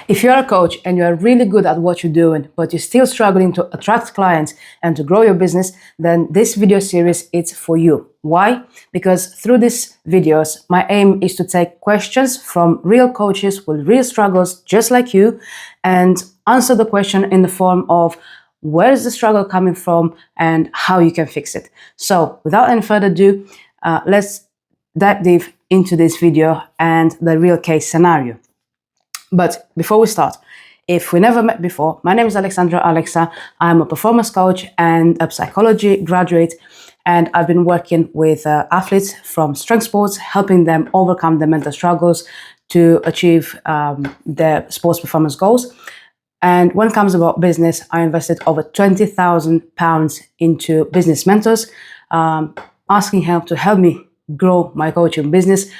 If you're a coach and you're really good at what you're doing, but you're still struggling to attract clients and to grow your business, then this video series is for you. Why? Because through these videos, my aim is to take questions from real coaches with real struggles just like you and answer the question in the form of where is the struggle coming from and how you can fix it. So without any further ado, let's dive deep into this video and the real case scenario. But before we start, if we never met before, my name is Alexa. I'm a performance coach and a psychology graduate, and I've been working with athletes from strength sports, helping them overcome their mental struggles to achieve their sports performance goals. And when it comes about business, I invested over £20,000 into business mentors, asking help to help me grow my coaching business.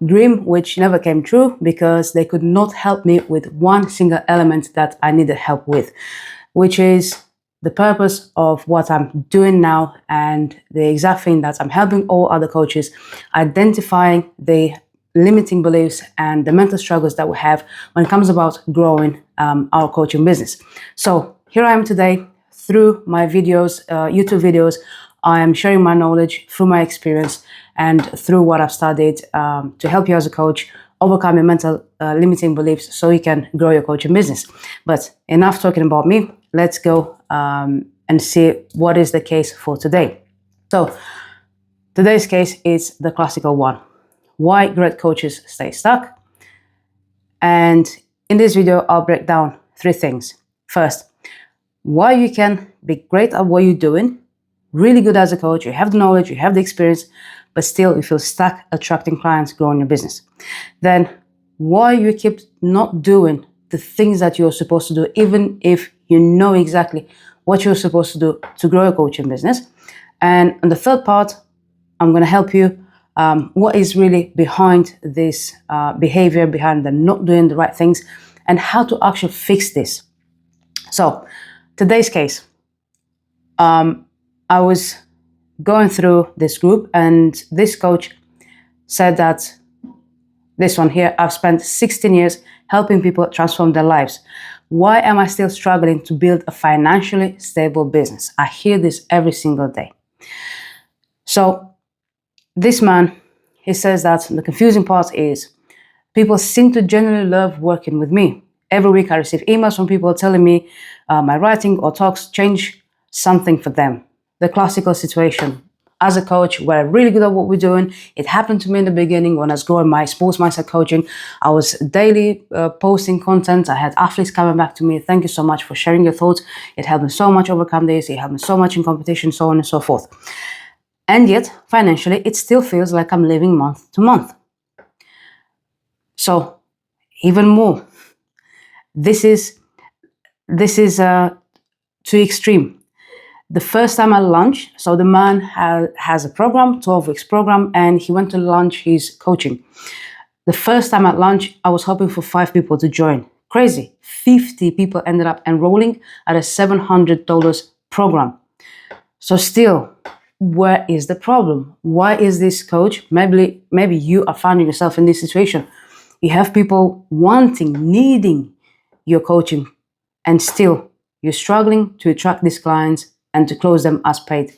Dream which never came true because they could not help me with one single element that I needed help with, which is the purpose of what I'm doing now and the exact thing that I'm helping all other coaches, identifying the limiting beliefs and the mental struggles that we have when it comes about growing our coaching business. So here I am today through my videos, YouTube videos. I am sharing my knowledge through my experience and through what I've studied to help you as a coach overcome your mental limiting beliefs so you can grow your coaching business. But enough talking about me. Let's go and see what is the case for today. So today's case is the classical one. Why great coaches stay stuck. And in this video, I'll break down 3 things. First, why you can be great at what you're doing, really good as a coach, you have the knowledge, you have the experience, but still you feel stuck attracting clients, growing your business. Then why you keep not doing the things that you're supposed to do, even if you know exactly what you're supposed to do to grow a coaching business. And on the third part, I'm going to help you what is really behind this behavior, behind the not doing the right things, and how to actually fix this. So today's case, I was going through this group and this coach said that this one here, I've spent 16 years helping people transform their lives. Why am I still struggling to build a financially stable business? I hear this every single day. So this man, he says that the confusing part is people seem to genuinely love working with me. Every week I receive emails from people telling me my writing or talks change something for them. The classical situation. As a coach, we're really good at what we're doing. It happened to me in the beginning when I was growing my sports mindset coaching. I was daily posting content. I had athletes coming back to me. Thank you so much for sharing your thoughts. It helped me so much overcome this. It helped me so much in competition, so on and so forth. And yet, financially, it still feels like I'm living month to month. So, even more. This is too extreme. The first time I launched, so the man has a program, 12 weeks program, and he went to launch his coaching. The first time at launch, I was hoping for 5 people to join. Crazy. 50 people ended up enrolling at a $700 program. So still, where is the problem? Why is this coach, maybe you are finding yourself in this situation. You have people wanting, needing your coaching, and still you're struggling to attract these clients and to close them as paid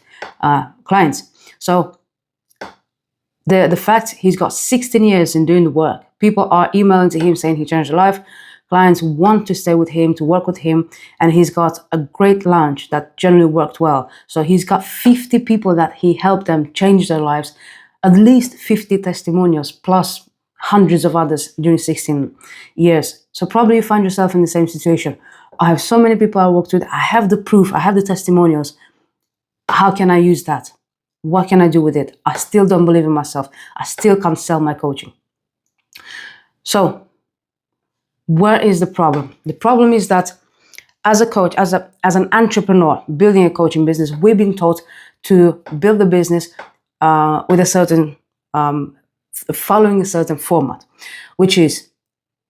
clients. So the fact he's got 16 years in doing the work, people are emailing to him saying he changed their life. Clients want to stay with him, to work with him, and he's got a great launch that generally worked well. So he's got 50 people that he helped them change their lives, at least 50 testimonials, plus hundreds of others during 16 years. So probably you find yourself in the same situation. I have so many people I worked with. I have the proof. I have the testimonials. How can I use that? What can I do with it? I still don't believe in myself. I still can't sell my coaching. So where is the problem? The problem is that as a coach, as an entrepreneur building a coaching business, we've been taught to build the business with a certain, following a certain format, which is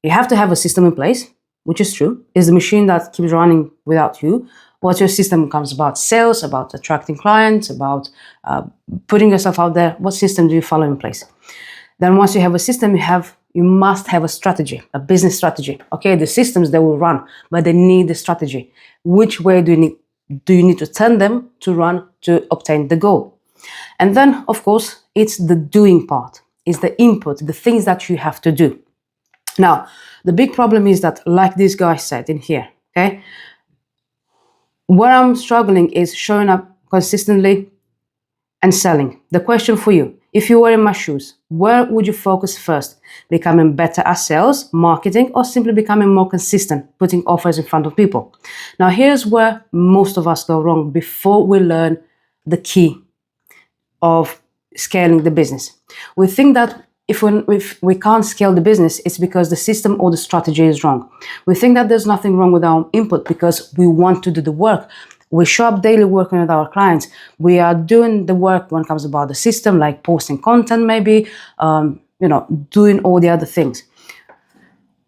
you have to have a system in place, which is true. It's the machine that keeps running without you. What's your system becomes about sales, about attracting clients, about putting yourself out there. What system do you follow in place? Then once you have a system, you have you must have a strategy, a business strategy. Okay, the systems they will run, but they need the strategy. Which way do you need to turn them to run to obtain the goal? And then, of course, it's the doing part. It's the input, the things that you have to do. Now, the big problem is that, like this guy said in here, okay, where I'm struggling is showing up consistently and selling. The question for you, if you were in my shoes, where would you focus first? Becoming better at sales, marketing, or simply becoming more consistent, putting offers in front of people? Now, here's where most of us go wrong before we learn the key of scaling the business. We think that if we can't scale the business, it's because the system or the strategy is wrong. We think that there's nothing wrong with our input because we want to do the work. We show up daily working with our clients. We are doing the work when it comes about the system, like posting content, maybe, doing all the other things.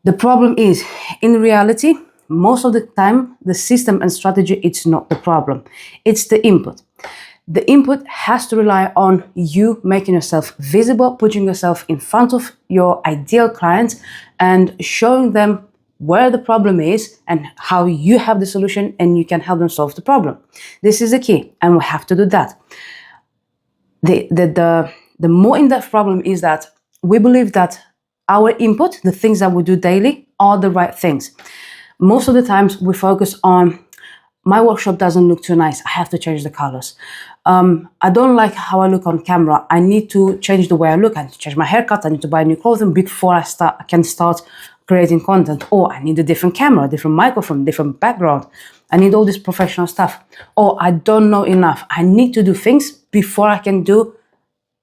The problem is, in reality, most of the time, the system and strategy, it's not the problem. It's the input. The input has to rely on you making yourself visible, putting yourself in front of your ideal clients and showing them where the problem is and how you have the solution and you can help them solve the problem. This is the key, and we have to do that. The more in-depth problem is that we believe that our input, the things that we do daily, are the right things. Most of the times we focus on, my workshop doesn't look too nice, I have to change the colors. I don't like how I look on camera, I need to change the way I look, I need to change my haircut, I need to buy new clothing before I can start creating content. Or I need a different camera, different microphone, different background. I need all this professional stuff. Or I don't know enough. I need to do things before I can do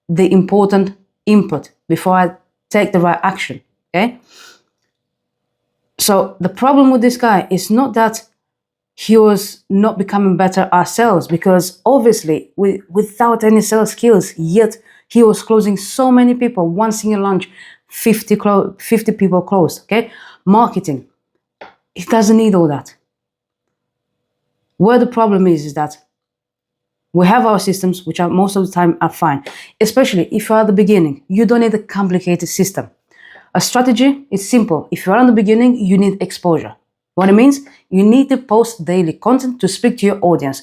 the important input, before I take the right action, okay? So the problem with this guy is not that he was not becoming better at sales, because obviously without any sales skills, yet he was closing so many people. One single launch, 50 people closed, okay? Marketing, it doesn't need all that. Where the problem is that we have our systems, which are most of the time are fine, especially if you're at the beginning. You don't need a complicated system. A strategy is simple. If you're at the beginning, you need exposure. What it means, you need to post daily content to speak to your audience.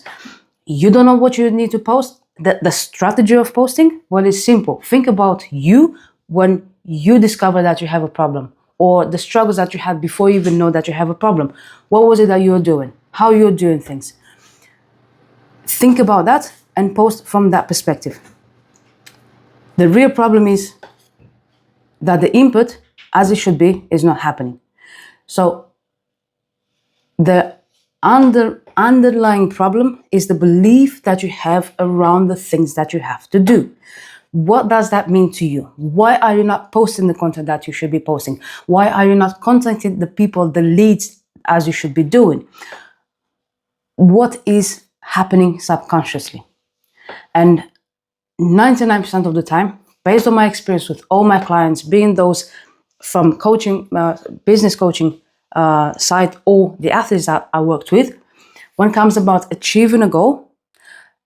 You don't know what you need to post? The strategy of posting? Well, it's simple. Think about you when you discover that you have a problem, or the struggles that you had before you even know that you have a problem. What was it that you were doing? How you're doing things? Think about that and post from that perspective. The real problem is that the input, as it should be, is not happening. So the underlying problem is the belief that you have around the things that you have to do. What does that mean to you? Why are you not posting the content that you should be posting? Why are you not contacting the people, the leads, as you should be doing? What is happening subconsciously? And 99% of the time, based on my experience with all my clients, being those from coaching, business coaching side, or the athletes that I worked with, when it comes about achieving a goal,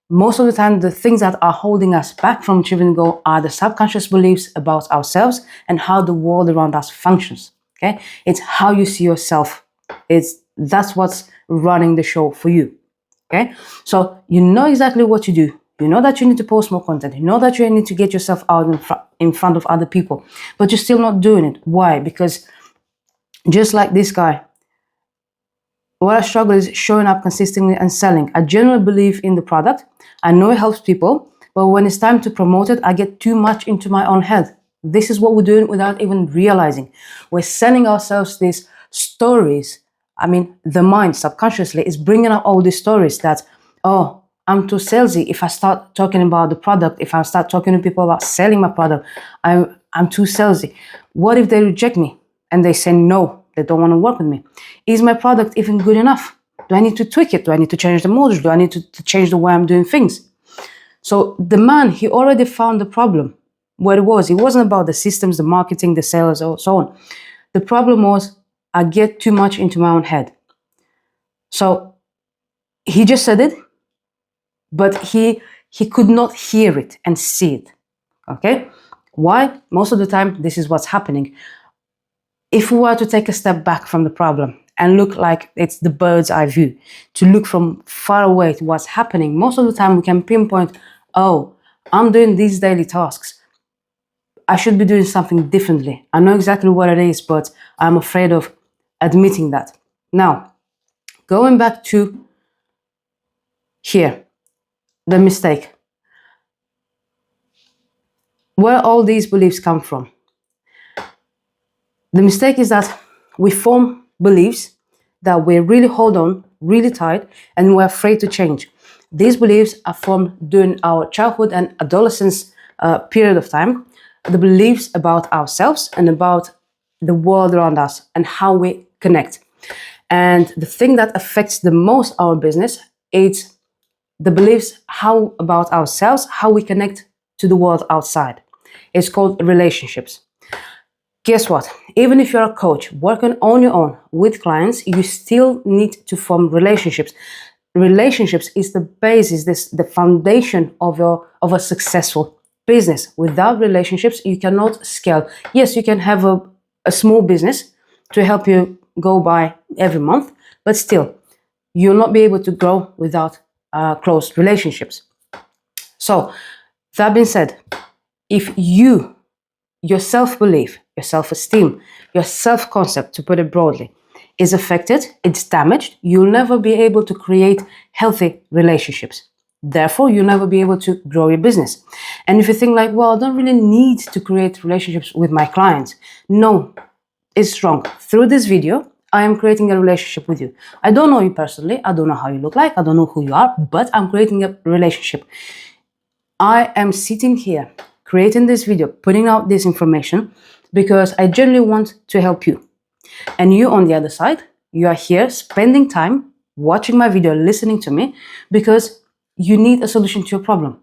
most of the time, the things that are holding us back from achieving the goal are the subconscious beliefs about ourselves and how the world around us functions. Okay, it's how you see yourself. That's what's running the show for you. Okay, so you know exactly what you do. You know that you need to post more content. You know that you need to get yourself out in front of other people, but you're still not doing it. Why? Because just like this guy, what I struggle is showing up consistently and selling. I genuinely believe in the product. I know it helps people, but when it's time to promote it, I get too much into my own head. This is what we're doing without even realizing. We're sending ourselves these stories. I mean, the mind subconsciously is bringing up all these stories that, oh, I'm too salesy. If I start talking about the product, if I start talking to people about selling my product, I'm too salesy. What if they reject me and they say no, they don't want to work with me? Is my product even good enough? Do I need to tweak it? Do I need to change the models? Do I need to change the way I'm doing things? So the man, he already found the problem where it was. It wasn't about the systems, the marketing, the sales, or so on. The problem was, I get too much into my own head. So he just said it, but he could not hear it and see it. Okay? Why? Most of the time, this is what's happening. If we were to take a step back from the problem and look like it's the bird's eye view, to look from far away to what's happening, most of the time we can pinpoint, oh, I'm doing these daily tasks. I should be doing something differently. I know exactly what it is, but I'm afraid of admitting that. Now, going back to here, the mistake. Where all these beliefs come from. The mistake is that we form beliefs that we really hold on really tight and we're afraid to change. These beliefs are formed during our childhood and adolescence period of time. The beliefs about ourselves and about the world around us and how we connect. And the thing that affects the most our business is the beliefs how about ourselves, how we connect to the world outside. It's called relationships. Guess what? Even if you're a coach working on your own with clients, you still need to form relationships. Relationships is the basis, the foundation of a successful business. Without relationships, you cannot scale. Yes, you can have a small business to help you go by every month, but still, you'll not be able to grow without close relationships. So, that being said, if your self-belief, your self-esteem, your self-concept, to put it broadly, is affected, it's damaged, you'll never be able to create healthy relationships. Therefore, you'll never be able to grow your business. And if you think like, well, I don't really need to create relationships with my clients. No, it's wrong. Through this video, I am creating a relationship with you. I don't know you personally. I don't know how you look like. I don't know who you are, but I'm creating a relationship. I am sitting here creating this video, putting out this information because I genuinely want to help you. And you on the other side, you are here spending time watching my video, listening to me because you need a solution to your problem.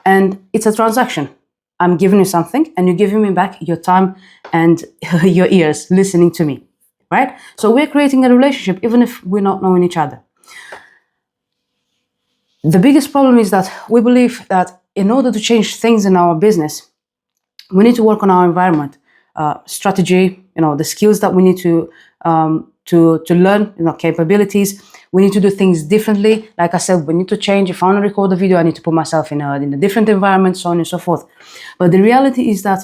And it's a transaction. I'm giving you something and you're giving me back your time and your ears listening to me, right? So we're creating a relationship even if we're not knowing each other. The biggest problem is that we believe that in order to change things in our business, we need to work on our environment, strategy, the skills that we need to learn, capabilities. We need to do things differently. Like I said, we need to change. If I want to record a video, I need to put myself in a different environment, so on and so forth. But the reality is that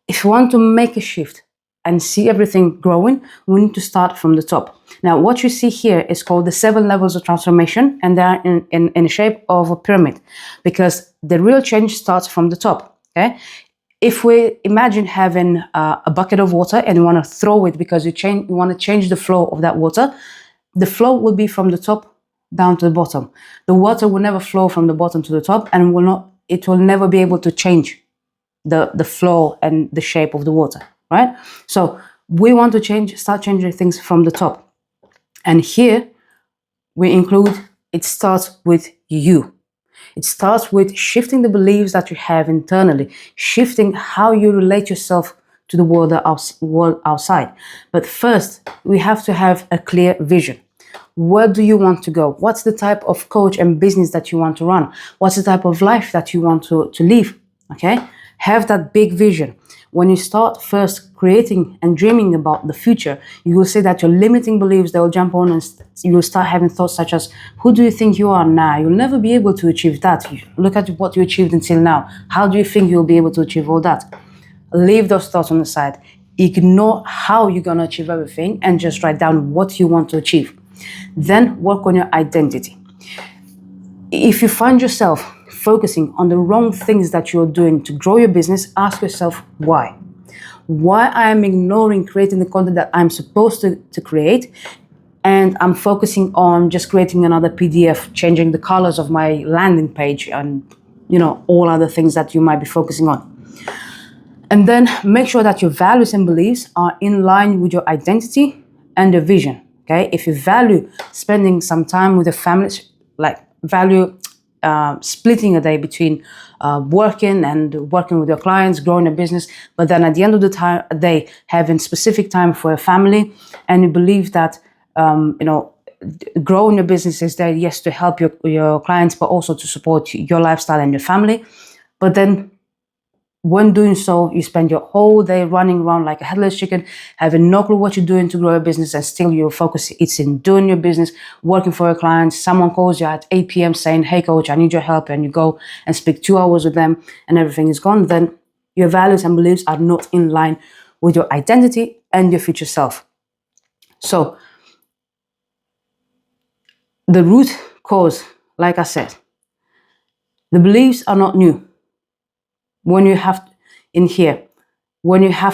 if you want to make a shift and see everything growing, we need to start from the top. Now, what you see here is called the 7 levels of transformation, and they are in the shape of a pyramid because the real change starts from the top. Okay. If we imagine having a bucket of water and you want to throw it because you want to change the flow of that water, the flow will be from the top down to the bottom. The water will never flow from the bottom to the top and it will never be able to change the flow and the shape of the water, right? So we want to start changing things from the top. And here we include, it starts with you. It starts with shifting the beliefs that you have internally, shifting how you relate yourself to the world outside. But first, we have to have a clear vision. Where do you want to go? What's the type of coach and business that you want to run? What's the type of life that you want to live? Okay? Have that big vision. When you start first creating and dreaming about the future, you will see that your limiting beliefs, they will jump on and you will start having thoughts such as, who do you think you are now? You'll never be able to achieve that. Look at what you achieved until now. How do you think you'll be able to achieve all that? Leave those thoughts on the side. Ignore how you're going to achieve everything and just write down what you want to achieve. Then work on your identity. If you find yourself focusing on the wrong things that you're doing to grow your business, ask yourself why. Why I am ignoring creating the content that I'm supposed to create, and I'm focusing on just creating another PDF, changing the colors of my landing page, and all other things that you might be focusing on. And then make sure that your values and beliefs are in line with your identity and your vision. Okay, if you value spending some time with your family, like value splitting a day between working and working with your clients, growing a business, but then at the end of the day, having specific time for your family, and you believe that growing your business is there, yes, to help your clients, but also to support your lifestyle and your family. But then when doing so, you spend your whole day running around like a headless chicken, having no clue what you're doing to grow a business, and still your focus is in doing your business, working for your clients. Someone calls you at 8 p.m. saying, hey coach, I need your help, and you go and speak 2 hours with them and everything is gone, then your values and beliefs are not in line with your identity and your future self. So the root cause, like I said, the beliefs are not new. When you have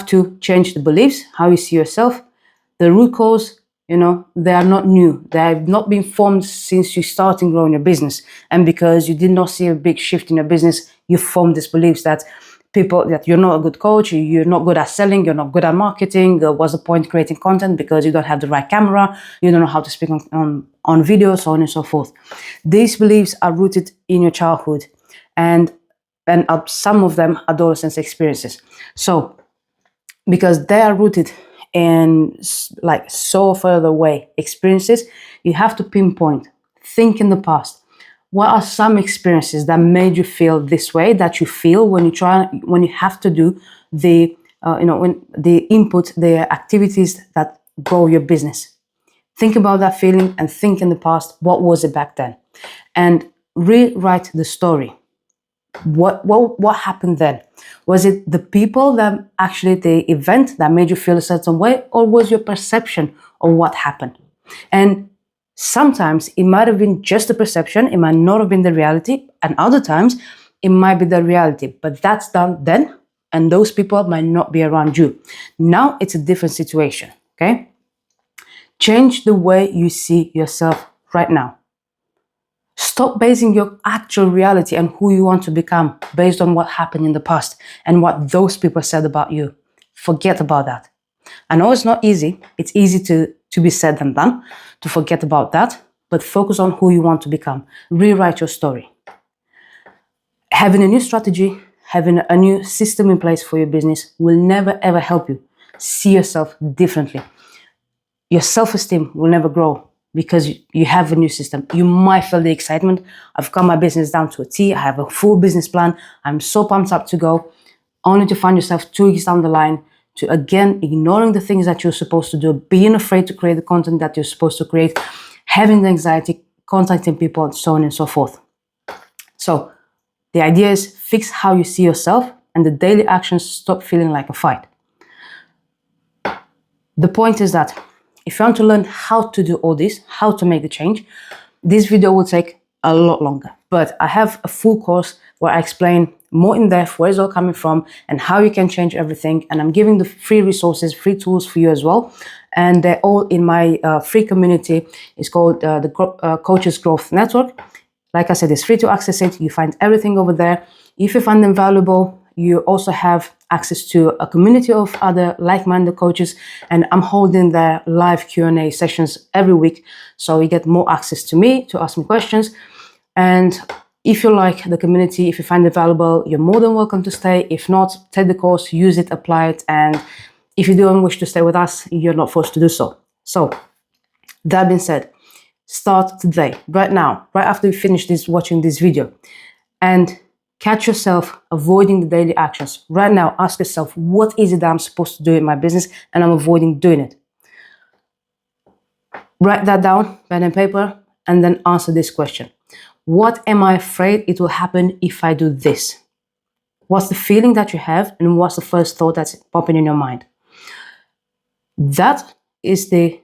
to change the beliefs, how you see yourself, the root cause, they are not new. They have not been formed since you started growing your business. And because you did not see a big shift in your business, you formed these beliefs that you're not a good coach, you're not good at selling, you're not good at marketing. What's the point creating content because you don't have the right camera, you don't know how to speak on video, so on and so forth. These beliefs are rooted in your childhood and some of them adolescence experiences. So because they are rooted in like so further away experiences, you have to pinpoint, think in the past. What are some experiences that made you feel this way, that you feel when you have to do the activities that grow your business? Think about that feeling and think in the past, what was it back then? And rewrite the story. What happened then? Was it the people that actually the event that made you feel a certain way, or was your perception of what happened? And sometimes it might have been just a perception, it might not have been the reality, and other times it might be the reality, but that's done then, and those people might not be around you. Now it's a different situation, okay? Change the way you see yourself right now. Stop basing your actual reality and who you want to become based on what happened in the past and what those people said about you. Forget about that. I know it's not easy. It's easy to be said than done, to forget about that, but focus on who you want to become. Rewrite your story. Having a new strategy, having a new system in place for your business will never ever help you see yourself differently. Your self-esteem will never grow because you have a new system. You might feel the excitement. I've got my business down to a T. I have a full business plan. I'm so pumped up to go, only to find yourself 2 weeks down the line to again ignoring the things that you're supposed to do, being afraid to create the content that you're supposed to create, having the anxiety, contacting people, and so on and so forth. So the idea is fix how you see yourself and the daily actions stop feeling like a fight. The point is that if you want to learn how to do all this, how to make the change, this video will take a lot longer. But I have a full course where I explain more in depth where it's all coming from and how you can change everything. And I'm giving the free resources, free tools for you as well. And they're all in my free community. It's called the Coaches Growth Network. Like I said, it's free to access it. You find everything over there. If you find them valuable, you also have access to a community of other like-minded coaches, and I'm holding their live Q&A sessions every week, so you get more access to me to ask me questions. And if you like the community, if you find it valuable, you're more than welcome to stay. If not, take the course, use it, apply it, and if you don't wish to stay with us, you're not forced to do so. So that being said, start today, right now, right after you finish watching this video, and catch yourself avoiding the daily actions. Right now, ask yourself, what is it that I'm supposed to do in my business and I'm avoiding doing it? Write that down, pen and paper, and then answer this question. What am I afraid it will happen if I do this? What's the feeling that you have, and what's the first thought that's popping in your mind? That is the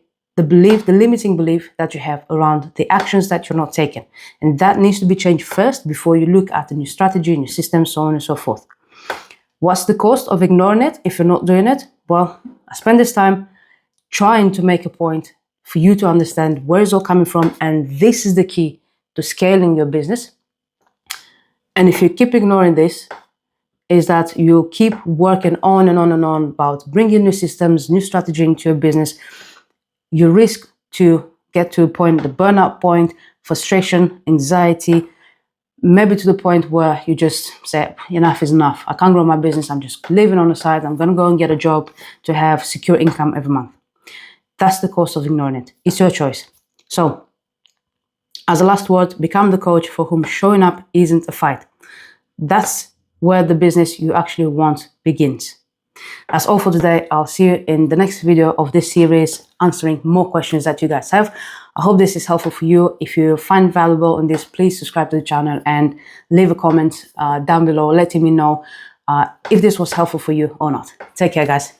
belief, the limiting belief that you have around the actions that you're not taking. And that needs to be changed first before you look at the new strategy, new system, so on and so forth. What's the cost of ignoring it if you're not doing it? Well, I spend this time trying to make a point for you to understand where it's all coming from. And this is the key to scaling your business. And if you keep ignoring this, is that you keep working on and on and on about bringing new systems, new strategy into your business. You risk to get to a point, the burnout point, frustration, anxiety, maybe to the point where you just say, enough is enough. I can't grow my business. I'm just living on the side. I'm going to go and get a job to have secure income every month. That's the cost of ignoring it. It's your choice. So, as a last word, become the coach for whom showing up isn't a fight. That's where the business you actually want begins. That's all for today. I'll see you in the next video of this series, answering more questions that you guys have. I hope this is helpful for you. If you find valuable in this, please subscribe to the channel and leave a comment down below letting me know if this was helpful for you or not. Take care, guys.